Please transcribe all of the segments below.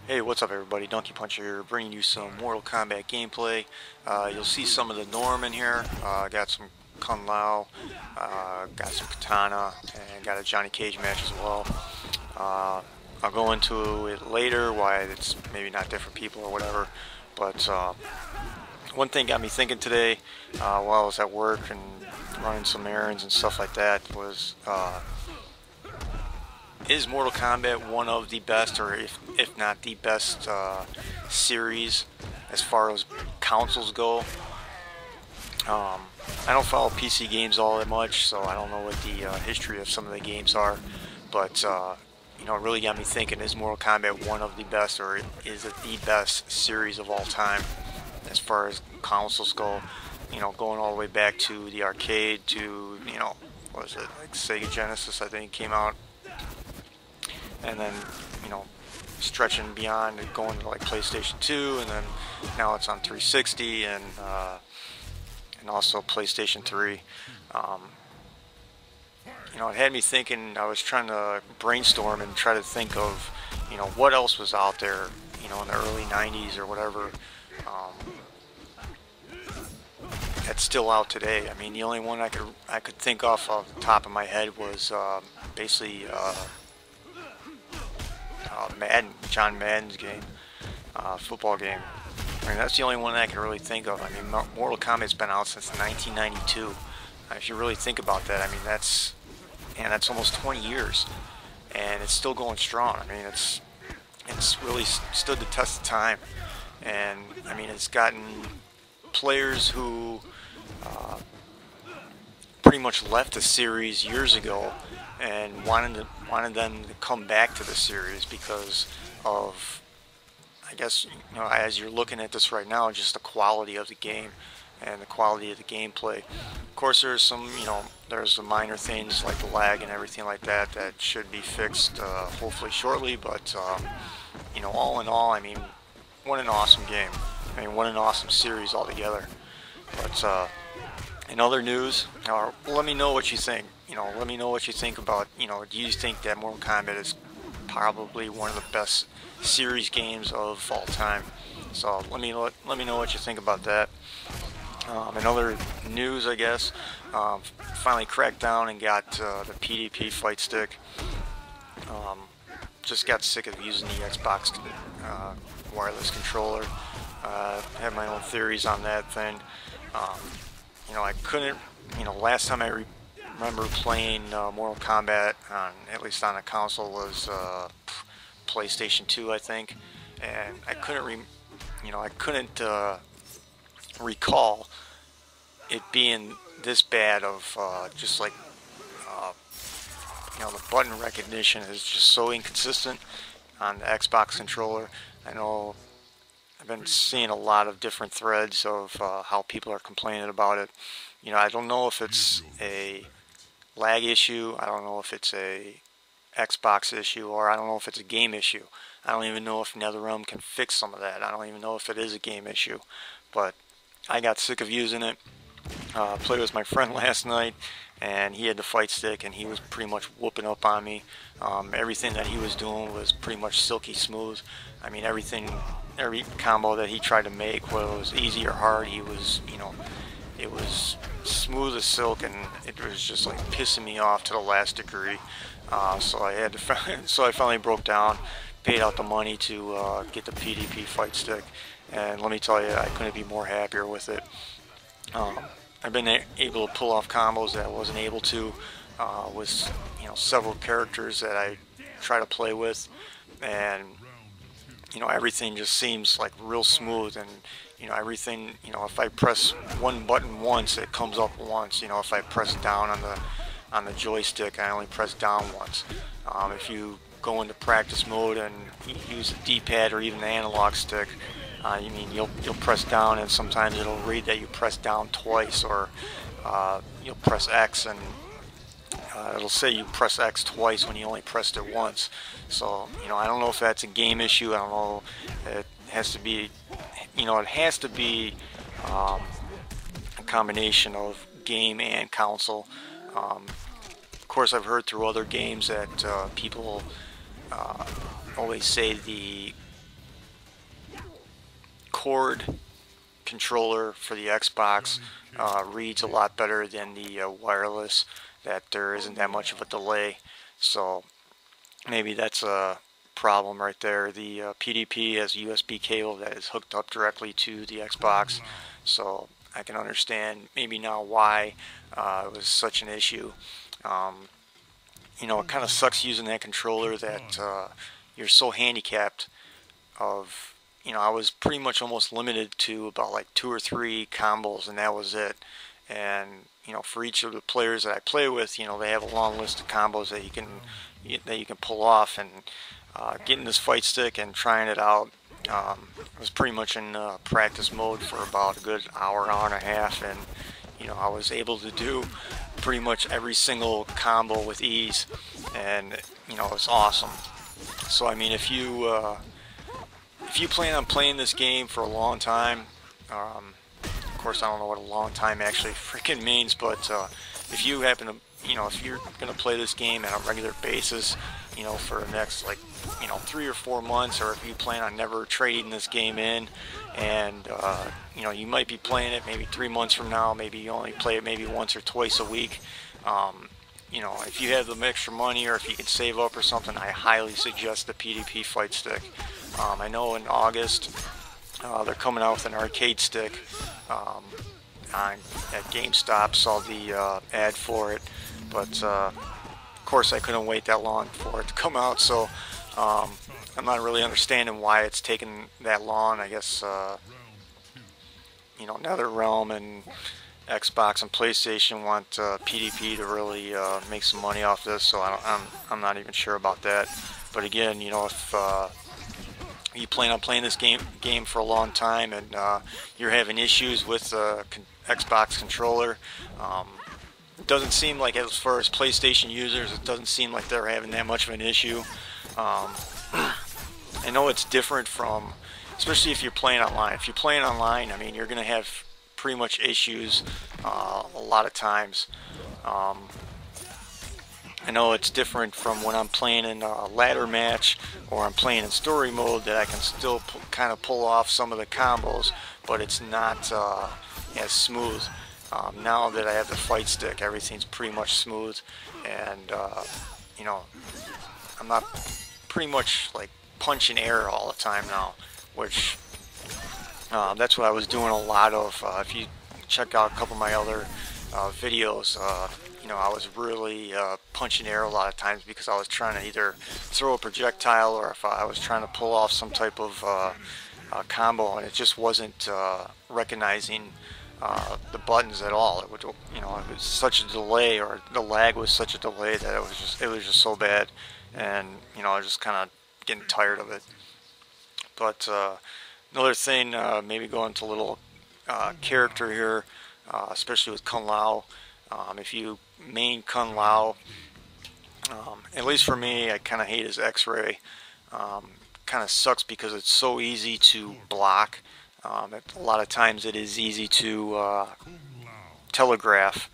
Hey, what's up everybody? Donkey Puncher here, bringing you some Mortal Kombat gameplay. You'll see some of the Norm in here. Got some Kung Lao, got some Kitana, and got a Johnny Cage match as well. I'll go into it later, why it's maybe not different people or whatever. But one thing got me thinking today, while I was at work and running some errands and stuff like that, was is Mortal Kombat one of the best, or if not the best, series as far as consoles go? I don't follow PC games all that much, so I don't know what the history of some of the games are, but it really got me thinking, is Mortal Kombat one of the best, or is it the best series of all time as far as consoles go? Going all the way back to the arcade, to, what was it, like Sega Genesis, I think, came out, and then stretching beyond and going to like PlayStation 2, and then now it's on 360 and also PlayStation 3. It had me thinking. I was trying to brainstorm and try to think of what else was out there in the early 90s or whatever, that's still out today. I mean, the only one I could think off the top of my head was basically Madden, John Madden's game, football game. I mean, that's the only one that I can really think of. I mean, Mortal Kombat's been out since 1992. If you really think about that, I mean, that's almost 20 years, and it's still going strong. I mean, it's really stood the test of time, and I mean, it's gotten players who pretty much left the series years ago and wanted them to come back to the series because of, I guess, as you're looking at this right now, just the quality of the game and the quality of the gameplay. Of course, there's some, there's the minor things like the lag and everything like that that should be fixed, hopefully shortly. But all in all, I mean, what an awesome game. I mean, what an awesome series altogether. But in other news, let me know what you think. Let me know what you think about, do you think that Mortal Kombat is probably one of the best series games of all time? So let me know what you think about that. In other news, I guess, finally cracked down and got the PDP Fightstick. Just got sick of using the Xbox wireless controller. Have my own theories on that thing. I couldn't, last time I remember playing Mortal Kombat at least on a console, was PlayStation 2, I think, and I couldn't recall it being this bad of just like the button recognition is just so inconsistent on the Xbox controller. I know I've been seeing a lot of different threads of how people are complaining about it. I don't know if it's a lag issue, I don't know if it's a Xbox issue, or I don't know if it's a game issue. I don't even know if NetherRealm can fix some of that. I don't even know if it is a game issue. But I got sick of using it. Played with my friend last night, and he had the fight stick, and he was pretty much whooping up on me. Everything that he was doing was pretty much silky smooth. I mean, every combo that he tried to make, whether it was easy or hard, he was, it was smooth as silk, and it was just like pissing me off to the last degree. So I finally broke down, paid out the money to get the PDP fight stick, and let me tell you, I couldn't be more happier with it. I've been able to pull off combos that I wasn't able to with several characters that I try to play with, and everything just seems like real smooth, and everything, if I press one button once, it comes up once. If I press down on the joystick, I only press down once. If you go into practice mode and use a D-pad or even the analog stick, you'll press down, and sometimes it'll read that you press down twice, or you'll press X, and it'll say you press X twice when you only pressed it once. So I don't know if that's a game issue. I don't know. It has to be, a combination of game and console. Of course, I've heard through other games that people always say the cord controller for the Xbox reads a lot better than the wireless, that there isn't that much of a delay. So maybe that's a problem right there. The PDP has a USB cable that is hooked up directly to the Xbox, so I can understand maybe now why it was such an issue. You know, it kind of sucks using that controller that you're so handicapped of, you know, I was pretty much almost limited to about like 2 or 3 combos, and that was it. And you know, for each of the players that I play with, you know, they have a long list of combos that you can pull off. And getting this fight stick and trying it out, I was pretty much in practice mode for about a good hour, hour and a half, and you know, I was able to do pretty much every single combo with ease, and you know, it's awesome. So I mean, if you plan on playing this game for a long time, of course I don't know what a long time actually freaking means, but if you happen to, you know, if you're gonna play this game on a regular basis, you know, for the next, like, you know, 3 or 4 months, or if you plan on never trading this game in, and you know, you might be playing it maybe 3 months from now, maybe you only play it maybe once or twice a week. You know, if you have the extra money, or if you can save up or something, I highly suggest the PDP Fightstick. I know in August they're coming out with an arcade stick. At GameStop, saw the ad for it, but of course I couldn't wait that long for it to come out, so I'm not really understanding why it's taken that long. I guess you know, NetherRealm and Xbox and PlayStation want PDP to really make some money off this, so I'm not even sure about that. But again, you know, if you plan on playing this game for a long time, and you're having issues with the Xbox controller, it doesn't seem like, as far as PlayStation users, it doesn't seem like they're having that much of an issue. I know it's different from, especially if you're playing online. If you're playing online, I mean, you're going to have pretty much issues a lot of times. I know it's different from when I'm playing in a ladder match, or I'm playing in story mode, that I can still kind of pull off some of the combos, but it's not as smooth. Now that I have the fight stick, everything's pretty much smooth, and you know, I'm not pretty much like punching air all the time now, which that's what I was doing a lot of. If you check out a couple of my other videos, you know, I was really punching air a lot of times, because I was trying to either throw a projectile, or if I was trying to pull off some type of combo, and it just wasn't recognizing the buttons at all. It would, you know, it was such a delay, or the lag was such a delay, that it was just so bad, and you know, I was just kind of getting tired of it. But another thing, maybe go into a little character here, especially with Kung Lao. If you main Kung Lao, at least for me, I kind of hate his X-ray. Kind of sucks because it's so easy to block. A lot of times it is easy to telegraph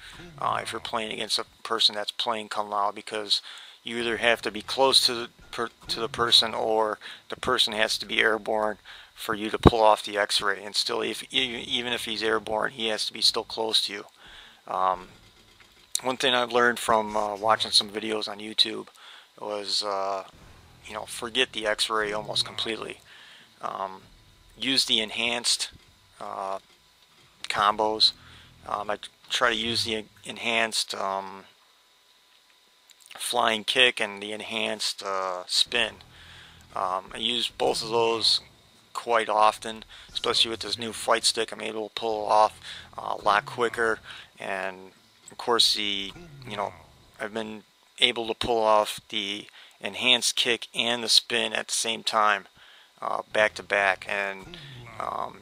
if you're playing against a person that's playing Kung Lao, because you either have to be close to the person, or the person has to be airborne for you to pull off the X-ray. And still, even if he's airborne, he has to be still close to you. One thing I've learned from watching some videos on YouTube was, you know, forget the X-ray almost completely. Use the enhanced combos. I try to use the enhanced flying kick and the enhanced spin. I use both of those quite often, especially with this new fight stick. I'm able to pull off a lot quicker, and of course you know, I've been able to pull off the enhanced kick and the spin at the same time, back to back. And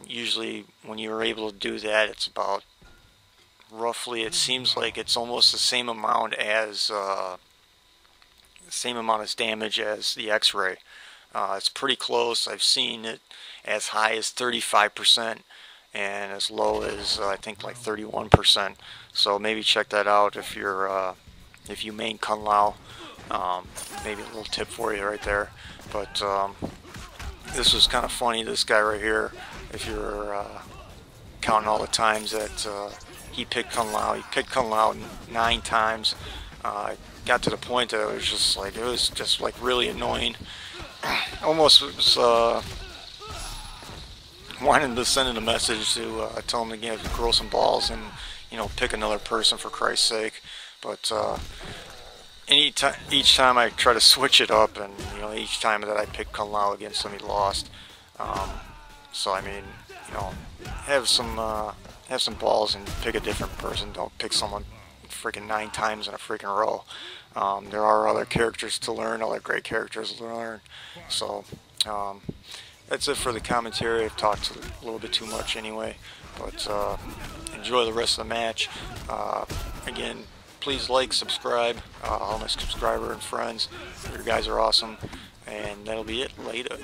usually when you're able to do that, it's about roughly, it seems like it's almost the same amount as damage as the X-ray. It's pretty close. I've seen it as high as 35% and as low as I think like 31%. So maybe check that out if you're if you main Kung Lao. Maybe a little tip for you right there. But this was kind of funny. This guy right here, if you're counting all the times that he picked Kung Lao, he picked Kung Lao 9 times. Got to the point that it was just like really annoying. Almost was wanting to send a message to tell him to grow some balls and pick another person for Christ's sake. But each time I try to switch it up, and each time that I pick Kung Lao against him, he lost. So I mean, have some balls and pick a different person. Don't pick someone freaking 9 times in a freaking row. There are other characters to learn, other great characters to learn. So that's it for the commentary. I've talked a little bit too much anyway, but enjoy the rest of the match. Again, please like, subscribe, all my subscriber and friends. You guys are awesome, and that'll be it. Later.